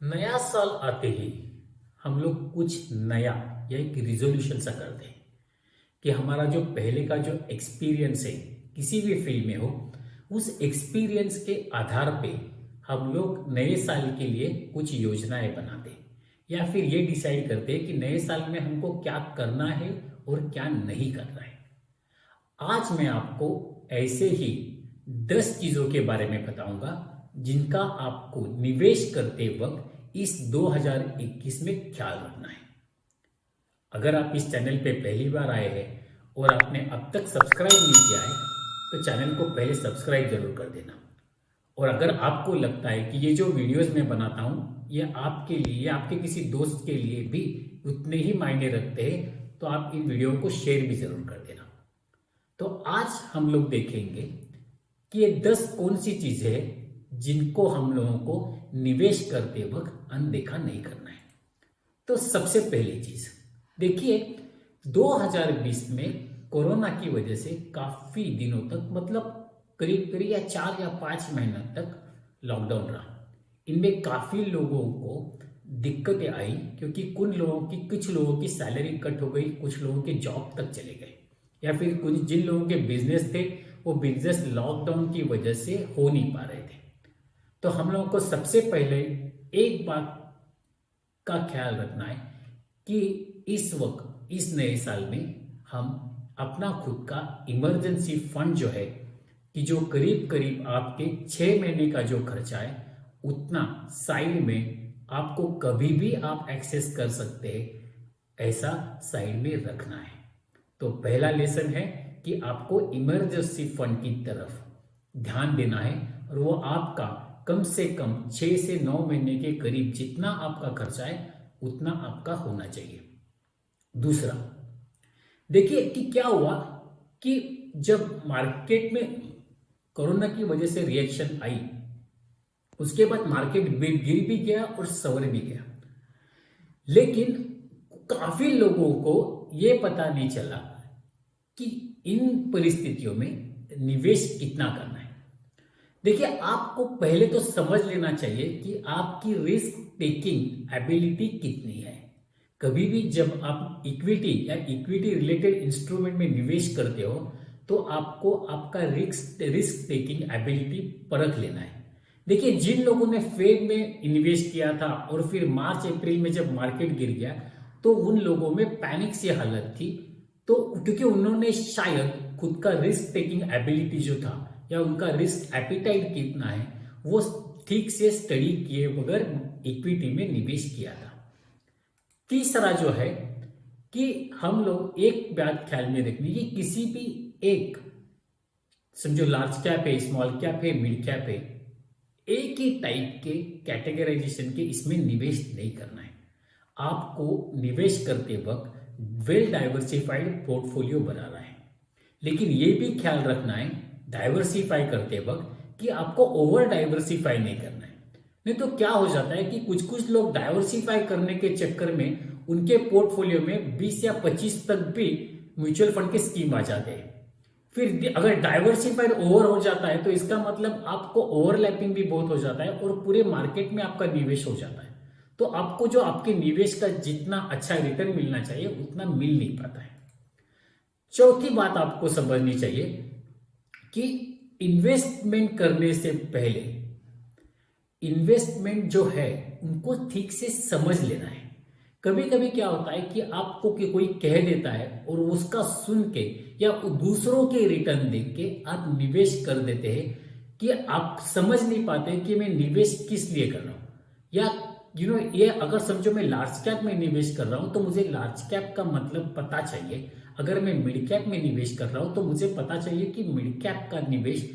नया साल आते ही हम लोग कुछ नया या एक रिजोल्यूशन सा करते हैं कि हमारा जो पहले का जो एक्सपीरियंस है किसी भी फील्ड में हो, उस एक्सपीरियंस के आधार पे हम लोग नए साल के लिए कुछ योजनाएं बनाते हैं या फिर ये डिसाइड करते हैं कि नए साल में हमको क्या करना है और क्या नहीं करना है। आज मैं आपको ऐसे ही 10 चीजों के बारे में बताऊंगा जिनका आपको निवेश करते वक्त इस 2021 में ख्याल रखना है। अगर आप इस चैनल पे पहली बार आए हैं और आपने अब तक सब्सक्राइब नहीं किया है तो चैनल को पहले सब्सक्राइब जरूर कर देना। और अगर आपको लगता है कि ये जो वीडियोस मैं बनाता हूँ ये आपके लिए या आपके किसी दोस्त के लिए भी उतने ही मायने रखते हैं तो आप इन वीडियो को शेयर भी जरूर कर देना। तो आज हम लोग देखेंगे कि ये 10 कौन सी चीजें हैं जिनको हम लोगों को निवेश करते वक्त अनदेखा नहीं करना है। तो सबसे पहली चीज देखिए, 2020 में कोरोना की वजह से काफी दिनों तक मतलब करीब करीब या 4 या 5 महीना तक लॉकडाउन रहा। इनमें काफी लोगों को दिक्कतें आई क्योंकि कुछ लोगों की सैलरी कट हो गई, कुछ लोगों के जॉब तक चले गए या फिर कुछ जिन लोगों के बिजनेस थे वो बिजनेस लॉकडाउन की वजह से हो नहीं पा रहे थे। तो हम लोगों को सबसे पहले एक बात का ख्याल रखना है कि इस वक्त इस नए साल में हम अपना खुद का इमरजेंसी फंड जो है कि जो करीब करीब आपके 6 महीने का जो खर्चा है उतना साइड में आपको कभी भी आप एक्सेस कर सकते हैं, ऐसा साइड में रखना है। तो पहला लेसन है कि आपको इमरजेंसी फंड की तरफ ध्यान देना है और वो आपका कम से कम 6 से 9 महीने के करीब जितना आपका खर्चा है उतना आपका होना चाहिए। दूसरा देखिए कि क्या हुआ कि जब मार्केट में कोरोना की वजह से रिएक्शन आई उसके बाद मार्केट गिर भी गया और सवर भी गया, लेकिन काफी लोगों को यह पता नहीं चला कि इन परिस्थितियों में निवेश कितना करना है। देखिए, आपको पहले तो समझ लेना चाहिए कि आपकी रिस्क टेकिंग एबिलिटी कितनी है। कभी भी जब आप इक्विटी या इक्विटी रिलेटेड इंस्ट्रूमेंट में निवेश करते हो तो आपको आपका रिस्क टेकिंग एबिलिटी परख लेना है। देखिए, जिन लोगों ने फेब में इन्वेस्ट किया था और फिर मार्च अप्रैल में जब मार्केट गिर गया तो उन लोगों में पैनिक सी हालत थी, तो क्योंकि उन्होंने शायद खुद का रिस्क टेकिंग एबिलिटी जो था या उनका रिस्क एपिटाइट कितना है वो ठीक से स्टडी किए बगैर इक्विटी में निवेश किया था। तीसरा जो है कि हम लोग एक बात ख्याल में रखनी कि किसी भी एक समझो लार्ज कैप है, स्मॉल कैप है, मिड कैप है, एक ही टाइप के कैटेगराइजेशन के इसमें निवेश नहीं करना है। आपको निवेश करते वक्त वेल डाइवर्सिफाइड पोर्टफोलियो बनाना है, लेकिन यह भी ख्याल रखना है डाइवर्सिफाई करते वक्त कि आपको ओवर डाइवर्सिफाई नहीं करना है। नहीं तो क्या हो जाता है कि कुछ कुछ लोग डाइवर्सिफाई करने के चक्कर में उनके पोर्टफोलियो में 20 या 25 तक भी म्यूचुअल फंड के स्कीम आ जाते हैं। फिर अगर डाइवर्सिफाइड ओवर हो जाता है तो इसका मतलब आपको ओवरलैपिंग भी बहुत हो जाता है और पूरे मार्केट में आपका निवेश हो जाता है, तो आपको जो आपके निवेश का जितना अच्छा रिटर्न मिलना चाहिए उतना मिल नहीं पाता है। चौथी बात आपको समझनी चाहिए कि इन्वेस्टमेंट करने से पहले इन्वेस्टमेंट जो है उनको ठीक से समझ लेना है। कभी कभी क्या होता है कि आपको कि कोई कह देता है और उसका सुन के या दूसरों के रिटर्न देख के आप निवेश कर देते हैं कि आप समझ नहीं पाते कि मैं निवेश किस लिए कर रहा हूं। या ये अगर समझो मैं लार्ज कैप में निवेश कर रहा हूं तो मुझे लार्ज कैप का मतलब पता चाहिए। अगर मैं मिड कैप में निवेश कर रहा हूं तो मुझे पता चाहिए कि मिड कैप का निवेश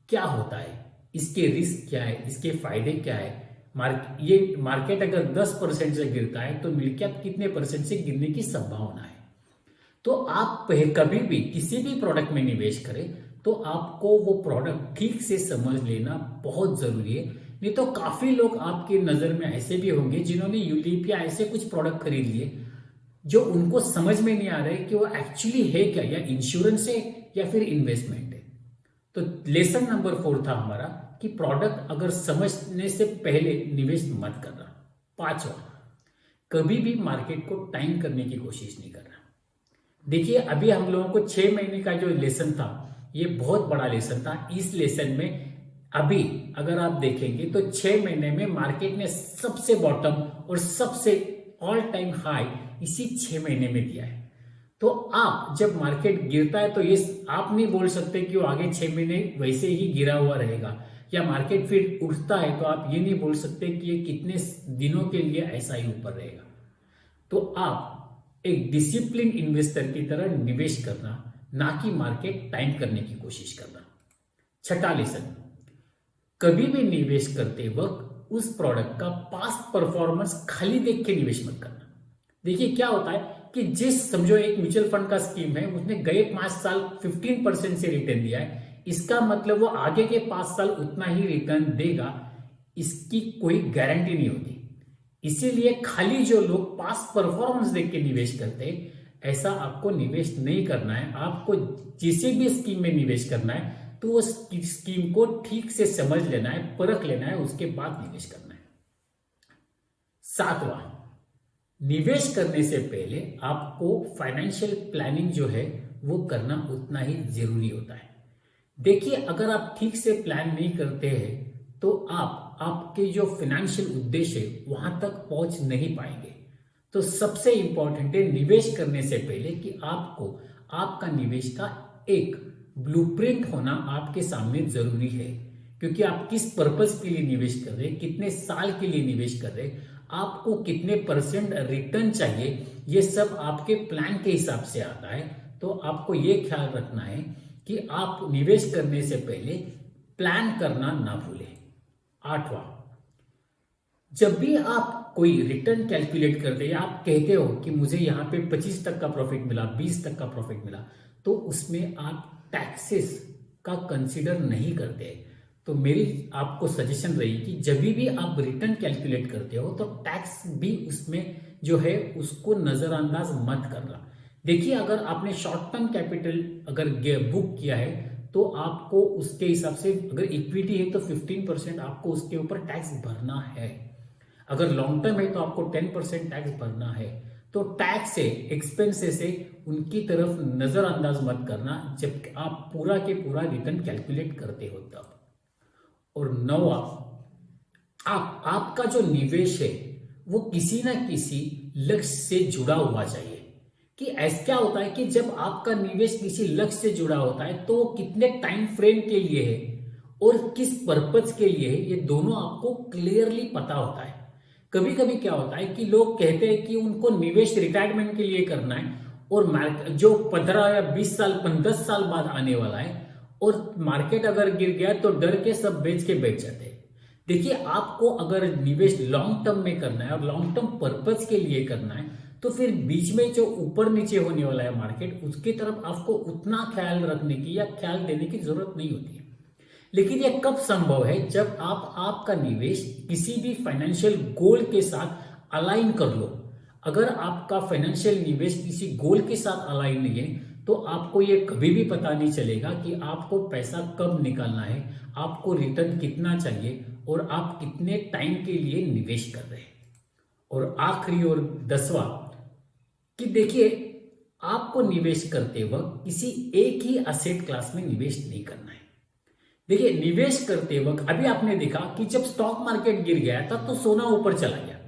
क्या होता है, इसके रिस्क क्या है, इसके फायदे क्या है। मार्केट अगर 10% से गिरता है तो मिड कैप कितने परसेंट से गिरने की संभावना है। तो आप कभी भी किसी भी प्रोडक्ट में निवेश करें तो आपको वो प्रोडक्ट ठीक से समझ लेना बहुत जरूरी है। नहीं तो काफी लोग आपकी नजर में ऐसे भी होंगे जिन्होंने यूलिप या ऐसे कुछ प्रोडक्ट खरीद लिए जो उनको समझ में नहीं आ रहा है कि वो एक्चुअली है क्या, या इंश्योरेंस है या फिर इन्वेस्टमेंट है। तो लेसन नंबर 4 था हमारा कि प्रोडक्ट अगर समझने से पहले निवेश मत करना। पांचवा, कभी भी मार्केट को टाइम करने की कोशिश नहीं करना। देखिए, अभी हम लोगों को 6 महीने का जो लेसन था, ये बहुत बड़ा लेसन था। इस लेसन में अभी अगर आप देखेंगे तो 6 महीने में मार्केट ने सबसे बॉटम और सबसे ऑल टाइम हाई इसी 6 महीने में दिया है। तो आप जब मार्केट गिरता है तो ये आप नहीं बोल सकते कि वो आगे 6 महीने वैसे ही गिरा हुआ रहेगा, या मार्केट फिर उठता है तो आप ये नहीं बोल सकते कि ये कितने दिनों के लिए ऐसा ही ऊपर रहेगा। तो आप एक डिसिप्लिन इन्वेस्टर की तरह निवेश करना, ना कि मार्केट टाइम करने की कोशिश करना। छठा लेसन, कभी भी निवेश करते वक्त उस प्रोडक्ट का पास्ट परफॉर्मेंस खाली देख के निवेश मत करना। देखिए क्या होता है कि समझो एक म्यूचुअल फंड का स्कीम है, उसने गए 5 साल 15% से रिटर्न दिया है, इसका मतलब वो आगे के 5 साल उतना ही रिटर्न देगा, इसकी कोई गारंटी नहीं होती। इसीलिए खाली जो लोग पास्ट परफॉर्मेंस देख के निवेश करते हैं, ऐसा आपको निवेश नहीं करना है। आपको जिसे भी स्कीम में निवेश करना है तो उस स्कीम को ठीक से समझ लेना है, परख लेना है, उसके बाद निवेश करना है। सातवां, निवेश करने से पहले आपको फाइनेंशियल प्लानिंग जो है वो करना उतना ही जरूरी होता है। देखिए, अगर आप ठीक से प्लान नहीं करते हैं तो आपके जो फाइनेंशियल उद्देश्य है वहां तक पहुंच नहीं पाएंगे। तो सबसे इंपॉर्टेंट है निवेश करने से पहले कि आपको आपका निवेश का एक ब्लूप्रिंट होना आपके सामने जरूरी है, क्योंकि आप किस पर्पस के लिए निवेश कर रहे हैं, कितने साल के लिए निवेश कर रहे हैं, आपको कितने % रिटर्न चाहिए, ये सब आपके प्लान के हिसाब से आता है। तो आपको ये ख्याल रखना है कि आप निवेश करने से पहले प्लान करना ना भूलें। आठवां, जब भी आप कोई रिटर्न कैलकुलेट करते हैं, आप कहते हो कि मुझे यहां पे 25 तक का प्रॉफिट मिला, 20 तक का प्रॉफिट मिला, तो उसमें आप टैक्सेस का कंसीडर नहीं करते। तो मेरी आपको सजेशन रही कि जब भी आप रिटर्न कैलकुलेट करते हो तो टैक्स भी उसमें जो है उसको नजरअंदाज मत करना। देखिए, अगर आपने शॉर्ट टर्म कैपिटल अगर बुक किया है तो आपको उसके हिसाब से, अगर इक्विटी है तो 15% आपको उसके ऊपर टैक्स भरना है। अगर लॉन्ग टर्म है तो आपको 10% टैक्स भरना है। तो टैक्स से, एक्सपेंसेस से उनकी तरफ नजरअंदाज मत करना जब आप पूरा के पूरा रिटर्न कैलकुलेट करते हो तब। और नौवा, आपका जो निवेश है वो किसी ना किसी लक्ष्य से जुड़ा हुआ चाहिए। कि ऐसा क्या होता है कि जब आपका निवेश किसी लक्ष्य से जुड़ा होता है तो कितने टाइम फ्रेम के लिए है और किस पर्पज के लिए है, ये दोनों आपको क्लियरली पता होता है। कभी कभी क्या होता है कि लोग कहते हैं कि उनको निवेश रिटायरमेंट के लिए करना है, और जो 15 या 20 साल 10 साल बाद आने वाला है, और मार्केट अगर गिर गया तो डर के सब बेच के बैठ जाते हैं। देखिए, आपको अगर निवेश लॉन्ग टर्म में करना है और लॉन्ग टर्म पर्पज के लिए करना है तो फिर बीच में जो ऊपर नीचे होने वाला है मार्केट, उसकी तरफ आपको उतना ख्याल रखने की या ख्याल देने की जरूरत नहीं होती है। लेकिन यह कब संभव है, जब आपका निवेश किसी भी फाइनेंशियल गोल के साथ अलाइन कर लो। अगर आपका फाइनेंशियल निवेश किसी गोल के साथ अलाइन नहीं है तो आपको यह कभी भी पता नहीं चलेगा कि आपको पैसा कब निकालना है, आपको रिटर्न कितना चाहिए और आप कितने टाइम के लिए निवेश कर रहे हैं। और आखिरी और 10वां, कि देखिए, आपको निवेश करते वक्त किसी एक ही असेट क्लास में निवेश नहीं करना है। देखिए, निवेश करते वक्त अभी आपने देखा कि जब स्टॉक मार्केट गिर गया तब तो सोना ऊपर चला गया,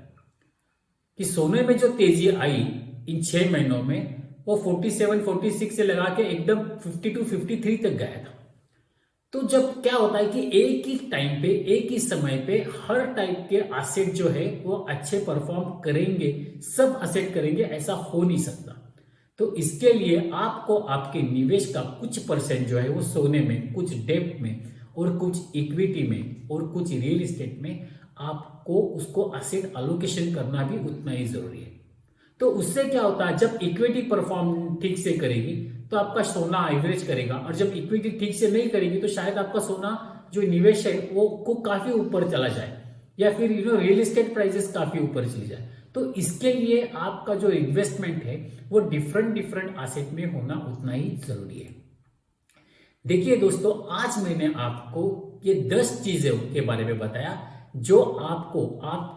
कि सोने में जो तेजी आई इन 6 महीनों में वो 47 46 से लगा के एकदम 52 53 तक गया था। तो जब क्या होता है कि एक ही टाइम पे, एक ही समय पे हर टाइप के एसेट जो है वो अच्छे परफॉर्म करेंगे, सब एसेट करेंगे, ऐसा हो नहीं सकता। तो इसके लिए आपको आपके निवेश का कुछ % जो है वो सोने में, कुछ डेब्ट में और कुछ इक्विटी में और कुछ रियल एस्टेट में आपको उसको एसेट एलोकेशन करना भी उतना ही जरूरी है। तो उससे क्या होता है, जब इक्विटी परफॉर्म ठीक से करेगी तो आपका सोना एवरेज करेगा, और जब इक्विटी ठीक से नहीं करेगी तो शायद आपका सोना जो निवेश है वो को काफी ऊपर चला जाए, या फिर रियल एस्टेट प्राइसेस काफी ऊपर चली जाए। तो इसके लिए आपका जो इन्वेस्टमेंट है वो डिफरेंट एसेट में होना उतना ही जरूरी है। देखिए दोस्तों, आज मैंने आपको ये 10 चीजों के बारे में बताया जो आपको आप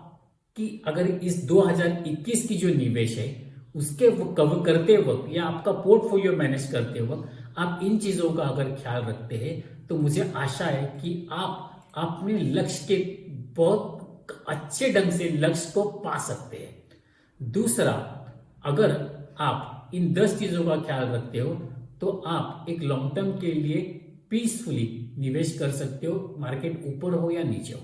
कि अगर इस 2021 की जो निवेश है उसके वो कवर करते वक्त या आपका पोर्टफोलियो मैनेज करते वक्त आप इन चीजों का अगर ख्याल रखते हैं तो मुझे आशा है कि आप अपने लक्ष्य के बहुत अच्छे ढंग से लक्ष्य को पा सकते हैं। दूसरा, अगर आप इन 10 चीजों का ख्याल रखते हो तो आप एक लॉन्ग टर्म के लिए पीसफुली निवेश कर सकते हो, मार्केट ऊपर हो या नीचे हो।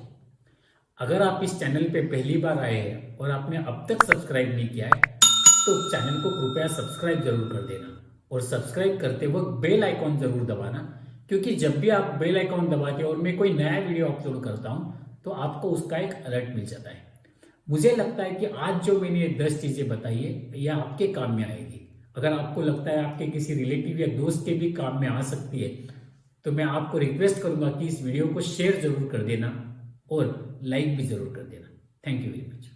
अगर आप इस चैनल पे पहली बार आए हैं और आपने अब तक सब्सक्राइब नहीं किया है तो चैनल को कृपया सब्सक्राइब जरूर कर देना और सब्सक्राइब करते वक्त बेल आइकॉन जरूर दबाना, क्योंकि जब भी आप बेल आइकॉन दबाते हो और मैं कोई नया वीडियो अपलोड करता हूं तो आपको उसका एक अलर्ट मिल जाता है। मुझे लगता है कि आज जो मैंने ये 10 चीजें बताई है यह आपके काम में आएगी। अगर आपको लगता है आपके किसी रिलेटिव या दोस्त के भी काम में आ सकती है तो मैं आपको रिक्वेस्ट करूंगा कि इस वीडियो को शेयर जरूर कर देना और लाइक भी जरूर कर देना। Thank you very much.